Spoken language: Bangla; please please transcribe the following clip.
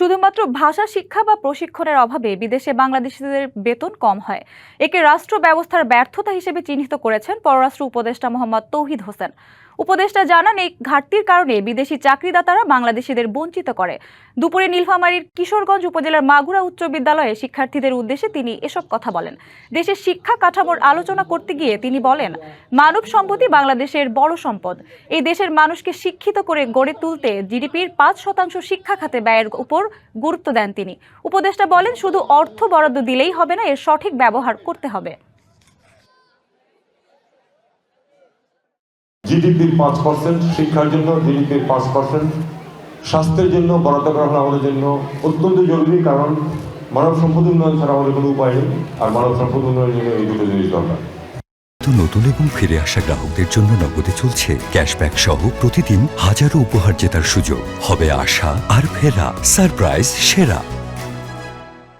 শুধুমাত্র ভাষা শিক্ষা বা প্রশিক্ষণের অভাবে বিদেশে বাংলাদেশিদের বেতন কম হয়। একে রাষ্ট্র ব্যবস্থার ব্যর্থতা হিসেবে চিহ্নিত করেছেন পররাষ্ট্র উপদেষ্টা মোহাম্মদ তৌহিদ হোসেন। উপদেষ্টা জানান, এই ঘাটতির কারণে বিদেশি চাকরিদাতারা বাংলাদেশিদের বঞ্চিত করে। দুপুরে নীলফামারীর কিশোরগঞ্জ উপজেলার মাগুরা উচ্চ বিদ্যালয়ে শিক্ষার্থীদের উদ্দেশ্যে তিনি এসব কথা বলেন। দেশের শিক্ষা কাঠামোর আলোচনা করতে গিয়ে তিনি বলেন, মানব সম্পদই বাংলাদেশের বড় সম্পদ। এই দেশের মানুষকে শিক্ষিত করে গড়ে তুলতে জিডিপির 5% শিক্ষা খাতে ব্যয়ের উপর গুরুত্ব দেন তিনি। উপদেষ্টা বলেন, শুধু অর্থ বরাদ্দ দিলেই হবে না, এর সঠিক ব্যবহার করতে হবে। জিডিপির 5%, শিক্ষার জন্য জিডিপির 5%, স্বাস্থ্যের জন্য বরাদ্দ করা হলো আমাদের জন্য অত্যন্ত জরুরি, কারণ মানব সম্পদ উন্নয়ন ছাড়া আমাদের কোনো উপায় নেই। আর মানব সম্পদ উন্নয়নের জন্য এই দুটো জিনিস দরকার। নতুন এবং ফিরে আসা গ্রাহকদের জন্য নগদে চলছে ক্যাশব্যাক সহ প্রতিদিন হাজারো উপহার জেতার সুযোগ। হবে আশা আর ফেরা, সারপ্রাইজ সেরা।